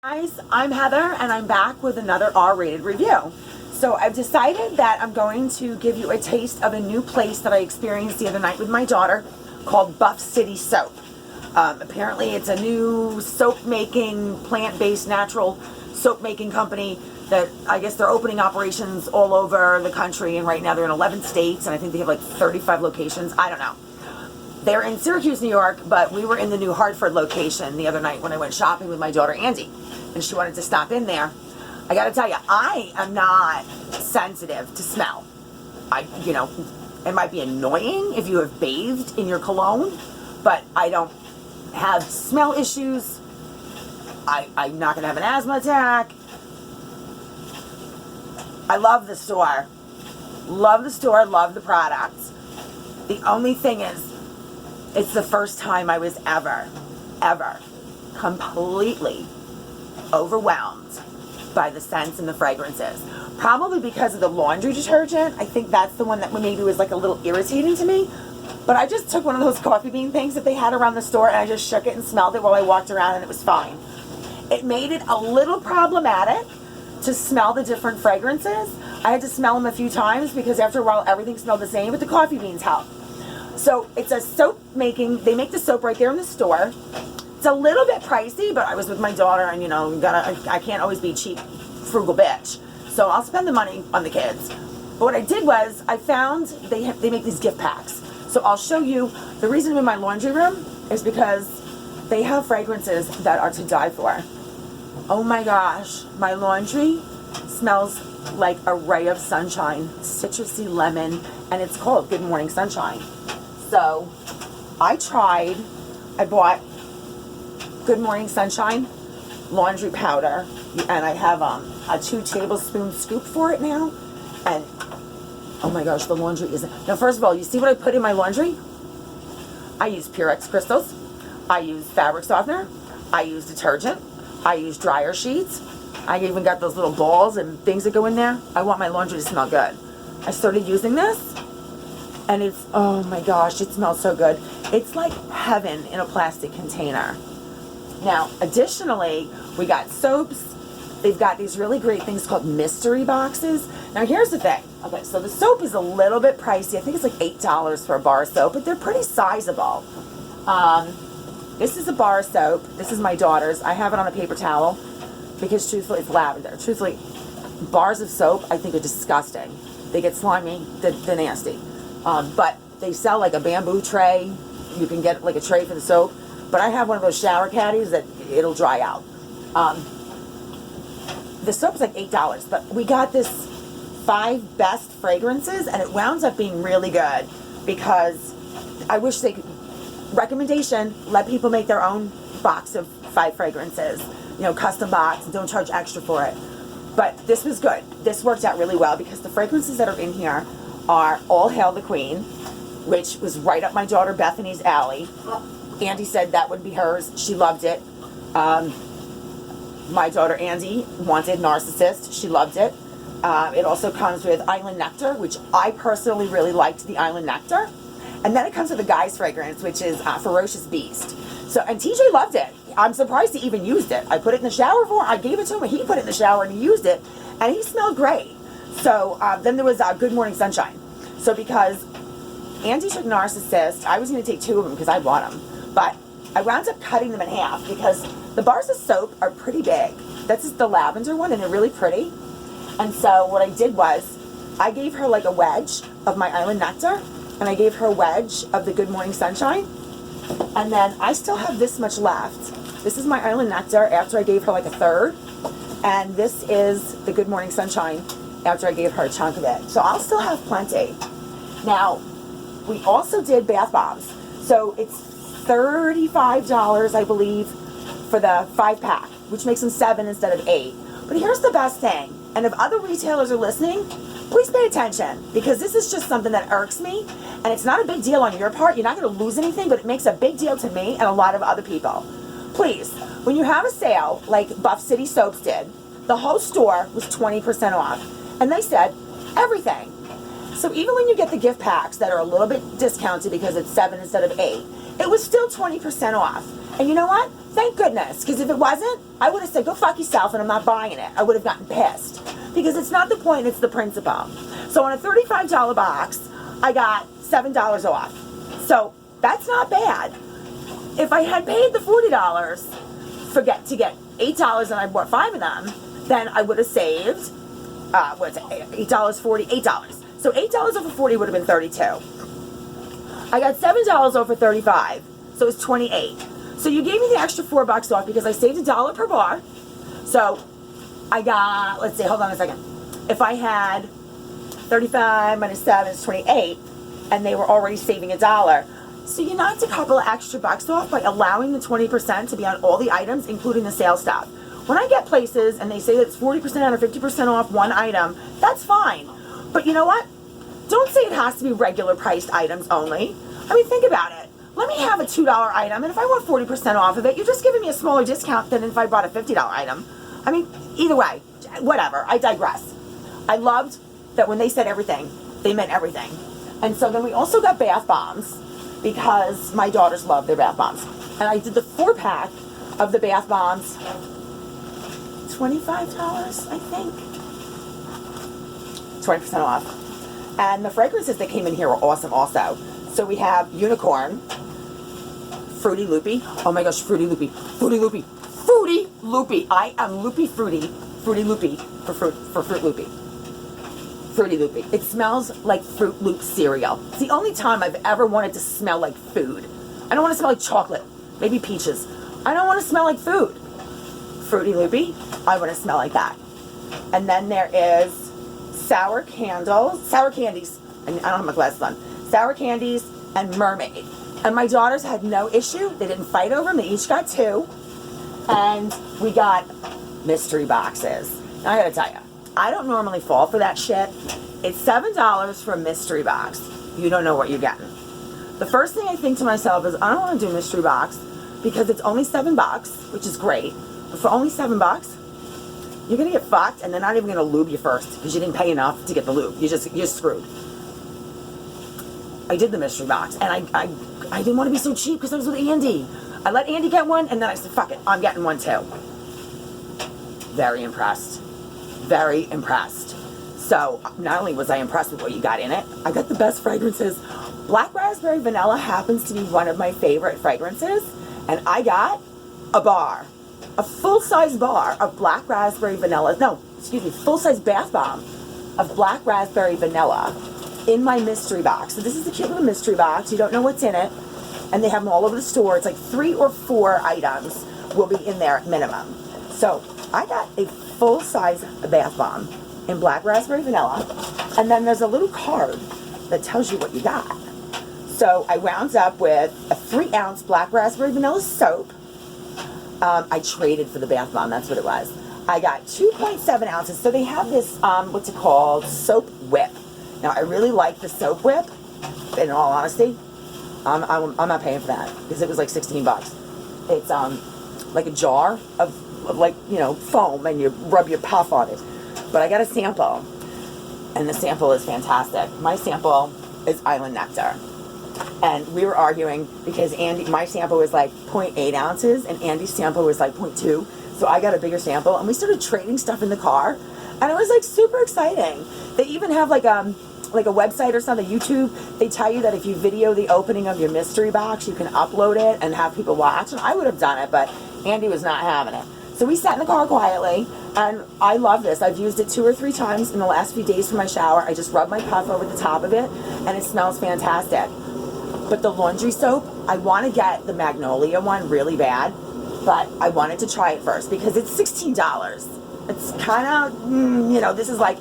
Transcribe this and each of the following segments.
Guys, I'm Heather and I'm back with another R-rated review. So I've decided that I'm going to give you a taste of a new place that I experienced the other night with my daughter called Buff City Soap. Apparently it's a new soap making, plant-based, natural soap making company that I guess they're opening operations all over the country, and right now they're in 11 states and I think they have like 35 locations. I don't know. They're in Syracuse, New York, but we were in the New Hartford location the other night when I went shopping with my daughter Andy, and she wanted to stop in there. I gotta tell you, I am not sensitive to smell. It might be annoying if you have bathed in your cologne, but I don't have smell issues. I'm not gonna have an asthma attack. I love the store. Love the store, love the products. The only thing is, it's the first time I was ever completely overwhelmed by the scents and the fragrances. Probably because of the laundry detergent. I think that's the one that maybe was like a little irritating to me. But I just took one of those coffee bean things that they had around the store and I just shook it and smelled it while I walked around and it was fine. It made it a little problematic to smell the different fragrances. I had to smell them a few times because after a while everything smelled the same, but the coffee beans help. So it's a soap making, they make the soap right there in the store. It's a little bit pricey, but I was with my daughter and I can't always be a cheap, frugal bitch. So I'll spend the money on the kids. But what I did was, I found they make these gift packs. So I'll show you, the reason I'm in my laundry room is because they have fragrances that are to die for. Oh my gosh, my laundry smells like a ray of sunshine, citrusy lemon, and it's called Good Morning Sunshine. So I bought Good Morning Sunshine laundry powder, and I have a 2 tablespoon scoop for it now. And oh my gosh, the laundry isn't. Now, first of all, you see what I put in my laundry? I use Purex crystals, I use fabric softener, I use detergent, I use dryer sheets. I even got those little balls and things that go in there. I want my laundry to smell good. I started using this, and it's, oh my gosh, it smells so good. It's like heaven in a plastic container. Now, additionally, we got soaps. They've got these really great things called mystery boxes. Now, here's the thing. Okay, so the soap is a little bit pricey. I think it's like $8 for a bar of soap, but they're pretty sizable. This is a bar of soap. This is my daughter's. I have it on a paper towel because, truthfully, it's lavender. Truthfully, bars of soap, I think, are disgusting. They get slimy. They're nasty. But they sell like a bamboo tray. You can get like a tray for the soap. But I have one of those shower caddies that it'll dry out. The soap's like $8, but we got this 5 best fragrances, and it wound up being really good because I wish they could, recommendation, let people make their own box of 5 fragrances, custom box, don't charge extra for it. But this was good. This worked out really well because the fragrances that are in here are All Hail the Queen, which was right up my daughter Bethany's alley. Andy said that would be hers. She loved it. My daughter Andy wanted Narcissist. She loved it. It also comes with Island Nectar, which I personally really liked the Island Nectar. And then it comes with a guy's fragrance, which is Ferocious Beast. So, and TJ loved it. I'm surprised he even used it. I put it in the shower for him. I gave it to him, and he put it in the shower, and he used it. And he smelled great. So, then there was Good Morning Sunshine. So, because Andy took Narcissist, I was going to take 2 of them because I bought them. But I wound up cutting them in half because the bars of soap are pretty big. That's just the lavender one, and they're really pretty. And so what I did was, I gave her like a wedge of my Island Nectar, and I gave her a wedge of the Good Morning Sunshine. And then I still have this much left. This is my Island Nectar after I gave her like a third. And this is the Good Morning Sunshine after I gave her a chunk of it. So I'll still have plenty. Now, we also did bath bombs. So it's $35, I believe, for the 5-pack, which makes them 7 instead of 8. But here's the best thing, and if other retailers are listening, please pay attention, because this is just something that irks me, and it's not a big deal on your part. You're not going to lose anything, but it makes a big deal to me and a lot of other people. Please, when you have a sale like Buff City Soaps did, the whole store was 20% off, and they said everything. So even when you get the gift packs that are a little bit discounted because it's 7 instead of 8, it was still 20% off. And you know what? Thank goodness, because if it wasn't, I would have said, go fuck yourself and I'm not buying it. I would have gotten pissed. Because it's not the point, it's the principle. So on a $35 box, I got $7 off. So that's not bad. If I had paid the $40 to get $8 and I bought 5 of them, then I would have saved, what's it, $8.40, $8. So $8 over 40 would have been 32. I got $7 over 35, so it's 28. So you gave me the extra $4 off because I saved $1 per bar. So I got, let's see, hold on a second. If I had 35 minus 7 is 28, and they were already saving $1. So you knocked a couple of extra bucks off by allowing the 20% to be on all the items, including the sales stuff. When I get places and they say that it's 40% or 50% off one item, that's fine. But you know what? Don't say it has to be regular priced items only. I mean, think about it. Let me have a $2 item, and if I want 40% off of it, you're just giving me a smaller discount than if I bought a $50 item. I mean, either way, whatever. I digress. I loved that when they said everything, they meant everything. And so then we also got bath bombs because my daughters love their bath bombs. And I did the 4-pack of the bath bombs, $25, I think. 20% off. And the fragrances that came in here were awesome also. So we have Unicorn, Fruity Loopy. Oh my gosh, Fruity Loopy. Fruity Loopy. Fruity Loopy. I am Loopy Fruity. Fruity Loopy for Fruit Loopy. Fruity Loopy. It smells like Fruit Loop cereal. It's the only time I've ever wanted to smell like food. I don't want to smell like chocolate. Maybe peaches. I don't want to smell like food. Fruity Loopy. I want to smell like that. And then there is sour candies. I don't have my glasses on. Sour candies and mermaid. And my daughters had no issue. They didn't fight over them. They each got 2. And we got mystery boxes. Now I gotta tell you, I don't normally fall for that shit. It's $7 for a mystery box. You don't know what you're getting. The first thing I think to myself is, I don't want to do a mystery box because it's only $7, which is great. But for only $7, you're gonna get fucked, and they're not even gonna lube you first because you didn't pay enough to get the lube. You're screwed. I did the mystery box, and I didn't want to be so cheap because I was with Andy. I let Andy get one, and then I said, fuck it, I'm getting one too. Very impressed. Very impressed. So, not only was I impressed with what you got in it, I got the best fragrances. Black Raspberry Vanilla happens to be one of my favorite fragrances, and I got a bar. A full-size bar of Black Raspberry Vanilla. No, excuse me, full-size bath bomb of Black Raspberry Vanilla in my mystery box. So this is a cute little mystery box. You don't know what's in it. And they have them all over the store. It's like 3 or 4 items will be in there at minimum. So I got a full-size bath bomb in Black Raspberry Vanilla. And then there's a little card that tells you what you got. So I wound up with a 3-ounce Black Raspberry Vanilla soap. I traded for the bath bomb. That's what it was. I got 2.7 ounces. So they have this, what's it called? Soap whip. Now, I really like the soap whip, in all honesty. I'm not paying for that because it was like $16. It's like a jar of like, you know, foam, and you rub your puff on it. But I got a sample, and the sample is fantastic. My sample is Island Nectar. And we were arguing because my sample was like 0.8 ounces and Andy's sample was like 0.2. So I got a bigger sample, and we started trading stuff in the car, and it was like super exciting. They even have like a website or something, YouTube. They tell you that if you video the opening of your mystery box, you can upload it and have people watch. And I would have done it, but Andy was not having it. So we sat in the car quietly, and I love this. I've used it 2 or 3 times in the last few days for my shower. I just rub my puff over the top of it, and it smells fantastic. But the laundry soap, I want to get the Magnolia one really bad, but I wanted to try it first because it's $16. It's kind of, you know, this is like,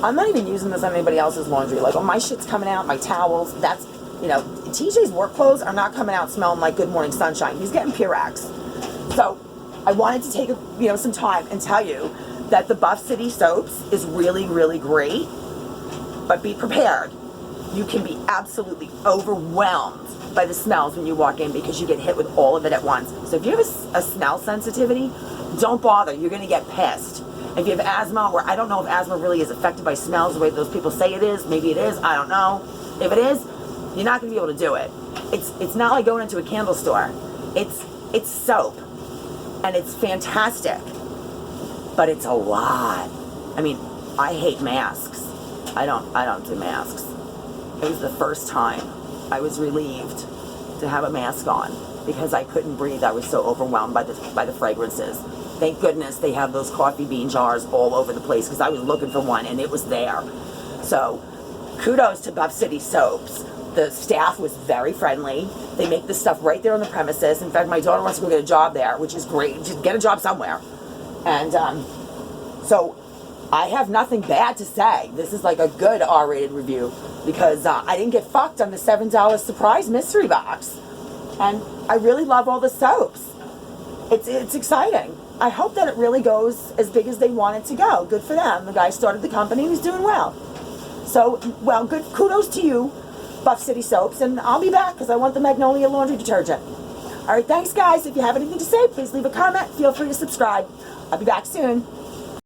I'm not even using this on anybody else's laundry. Like, when my shit's coming out, my towels, that's, you know, TJ's work clothes are not coming out smelling like Good Morning Sunshine. He's getting Purex. So I wanted to take, some time and tell you that the Buff City soaps is really, really great, but be prepared. You can be absolutely overwhelmed by the smells when you walk in because you get hit with all of it at once. So if you have a smell sensitivity, don't bother. You're going to get pissed. If you have asthma, where I don't know if asthma really is affected by smells the way those people say it is, maybe it is, I don't know. If it is, you're not going to be able to do it. It's not like going into a candle store. It's It's soap, and it's fantastic, but it's a lot. I mean, I hate masks. I don't do masks. It was the first time I was relieved to have a mask on because I couldn't breathe. I was so overwhelmed by the fragrances. Thank goodness they have those coffee bean jars all over the place because I was looking for one and it was there. So kudos to Buff City Soaps. The staff was very friendly. They make this stuff right there on the premises. In fact, my daughter wants to go get a job there, which is great. Just get a job somewhere. And so I have nothing bad to say. This is like a good R-rated review because I didn't get fucked on the $7 surprise mystery box. And I really love all the soaps. It's exciting. I hope that it really goes as big as they want it to go. Good for them. The guy started the company and he's doing well. So, well, good. Kudos to you, Buff City Soaps. And I'll be back because I want the Magnolia laundry detergent. All right, thanks, guys. If you have anything to say, please leave a comment. Feel free to subscribe. I'll be back soon.